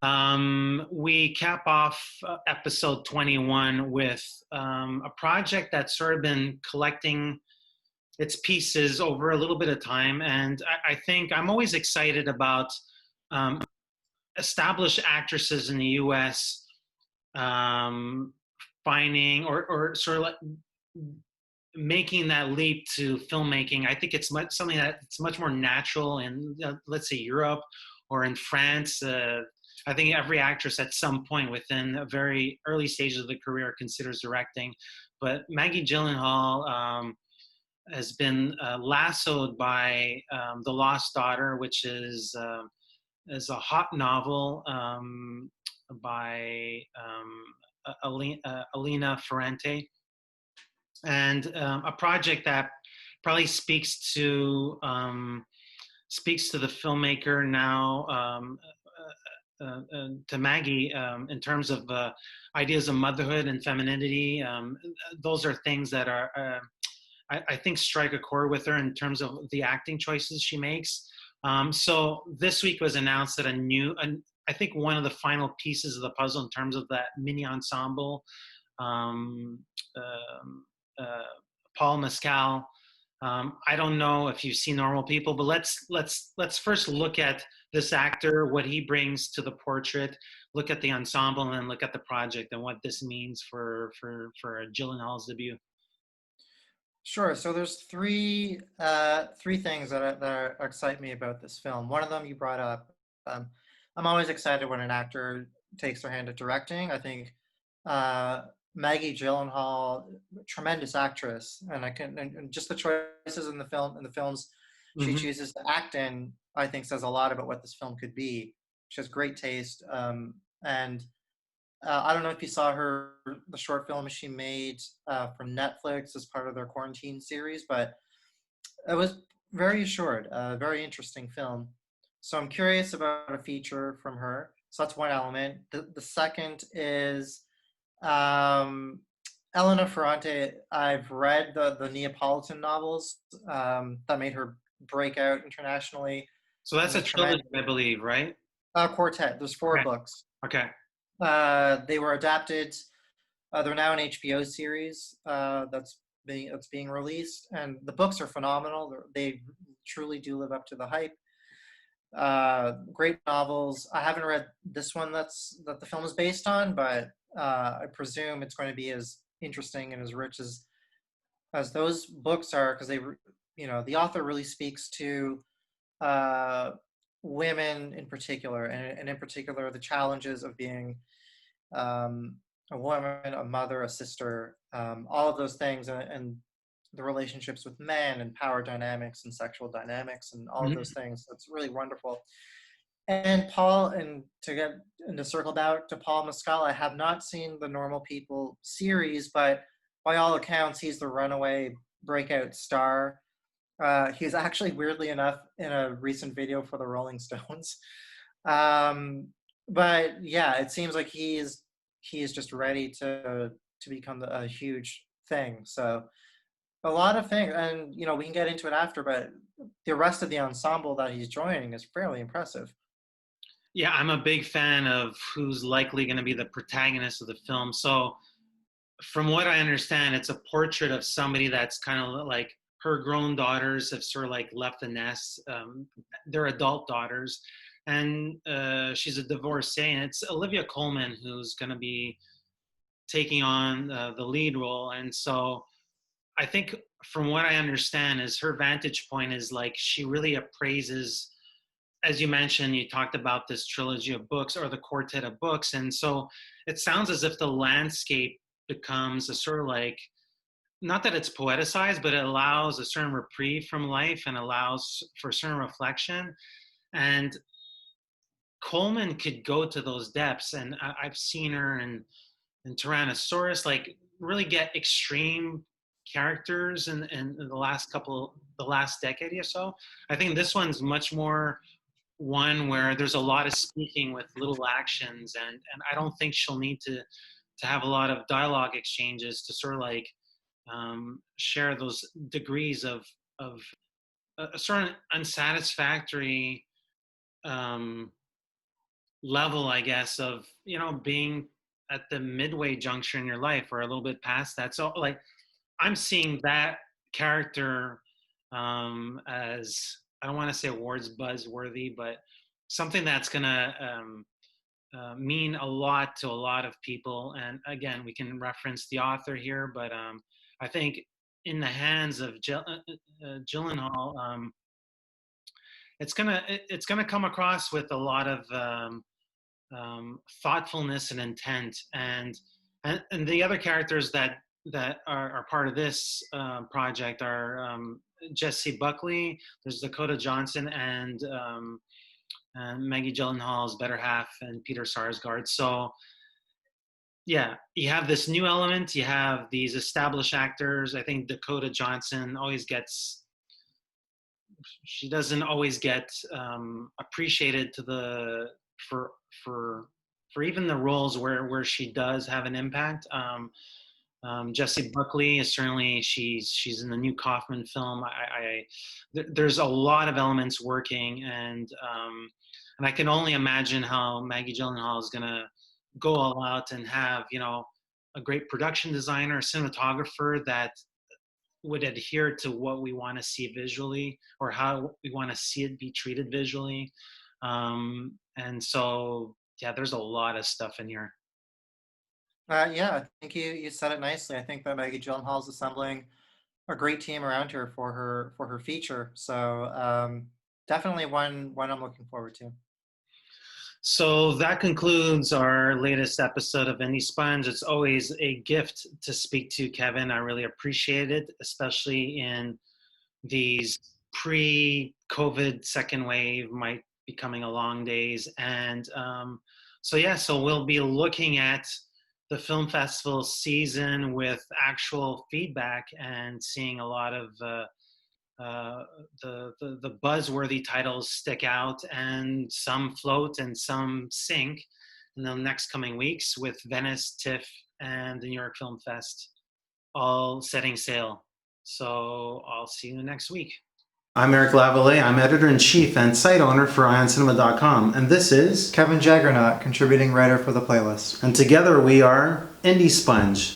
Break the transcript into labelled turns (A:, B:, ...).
A: We cap off episode 21 with a project that's sort of been collecting its pieces over a little bit of time. And I think I'm always excited about um, established actresses in the US um, finding or sort of like making that leap to filmmaking. I think it's something that's much more natural in, let's say, Europe or in France. I think every actress at some point within a very early stages of the career considers directing. But Maggie Gyllenhaal has been lassoed by The Lost Daughter, which is a hot novel by Elena Ferrante, and a project that probably speaks to the filmmaker now, to Maggie, in terms of ideas of motherhood and femininity. Those are things that are, I think, strike a chord with her in terms of the acting choices she makes. So this week was announced that I think one of the final pieces of the puzzle in terms of that mini ensemble, um, uh, Paul Mescal. I don't know if you've seen Normal People, but let's first look at this actor, what he brings to the portrait, look at the ensemble, and then look at the project and what this means for Gyllenhaal's debut.
B: Sure. So there's three things that excite me about this film. One of them you brought up. Um, I'm always excited when an actor takes their hand at directing. I think uh, Maggie Gyllenhaal, tremendous actress, and just the choices in the films she
A: Mm-hmm.
B: chooses to act in, I think says a lot about what this film could be. She has great taste, and I don't know if you saw the short film she made for Netflix as part of their quarantine series, but it was very assured, a very interesting film. So I'm curious about a feature from her. So that's one element. The second is um, Elena Ferrante. I've read the Neapolitan novels that made her break out internationally
A: So that's
B: as a
A: a
B: tremendous
A: trilogy, I believe, right?
B: quartet. There's four
A: Okay.
B: books.
A: Okay.
B: They were adapted. They're now an HBO series that's being released, and the books are phenomenal. They truly do live up to the hype. Great novels. I haven't read this one that the film is based on, but I presume it's going to be as interesting and as rich as those books are, because the author really speaks to uh, women in particular, and in particular the challenges of being um, a woman, a mother, a sister, all of those things, and the relationships with men and power dynamics and sexual dynamics and all of those
A: Mm-hmm.
B: things. That's really wonderful. And Paul, and to circle back to Paul Mescal, I have not seen the Normal People series, but by all accounts, he's the runaway breakout star. He's actually, weirdly enough, in a recent video for the Rolling Stones. Um, but yeah, it seems like he is just ready to become a huge thing. So a lot of things, and we can get into it after, but the rest of the ensemble that he's joining is fairly impressive.
A: Yeah, I'm a big fan of who's likely going to be the protagonist of the film. So, from what I understand, it's a portrait of somebody that's kind of like her grown daughters have sort of like left the nest. They're adult daughters, and she's a divorcee. And it's Olivia Colman who's going to be taking on the lead role. And so, I think from what I understand, is her vantage point is like she really appraises, as you mentioned, you talked about this trilogy of books or the quartet of books. And so it sounds as if the landscape becomes a sort of like, not that it's poeticized, but it allows a certain reprieve from life and allows for certain reflection. And Coleman could go to those depths. And I've seen her in Tyrannosaurus, like really get extreme characters in the last decade or so. I think this one's much more one where there's a lot of speaking with little actions, and I don't think she'll need to have a lot of dialogue exchanges to sort of like share those degrees of a certain unsatisfactory um, level, I guess, of, you know, being at the midway juncture in your life or a little bit past that. So like I'm seeing that character as, I don't want to say awards buzzworthy, but something that's gonna mean a lot to a lot of people. And again, we can reference the author here, but I think in the hands of Gyllenhaal, it's gonna come across with a lot of thoughtfulness and intent. And the other characters that are part of this project are Jesse Buckley, there's Dakota Johnson, and Maggie Gyllenhaal's better half, and Peter Sarsgaard. So yeah, you have this new element. You have these established actors. I think Dakota Johnson always gets. She doesn't always get appreciated to the for for for even the roles where she does have an impact. Jessie Buckley is certainly, she's in the new Kaufman film. There's a lot of elements working, and I can only imagine how Maggie Gyllenhaal is gonna go all out and have, you know, a great production designer, a cinematographer that would adhere to what we want to see visually, or how we want to see it be treated visually. And so, yeah, there's a lot of stuff in here.
B: Yeah, I think you said it nicely. I think that Maggie Gyllenhaal is assembling a great team around her for her feature. So definitely one I'm looking forward to.
A: So that concludes our latest episode of IndieSponge. It's always a gift to speak to Kevin. I really appreciate it, especially in these pre-COVID second wave, might be coming along days. And so yeah, so we'll be looking at the film festival season with actual feedback and seeing a lot of the buzzworthy titles stick out, and some float and some sink in the next coming weeks, with Venice, TIFF, and the New York Film Fest all setting sail. So I'll see you next week. I'm Eric Lavallée. I'm editor-in-chief and site owner for IONCINEMA.com, and this is
B: Kevin Jagernauth, contributing writer for the playlist.
A: And together we are IndieSponge.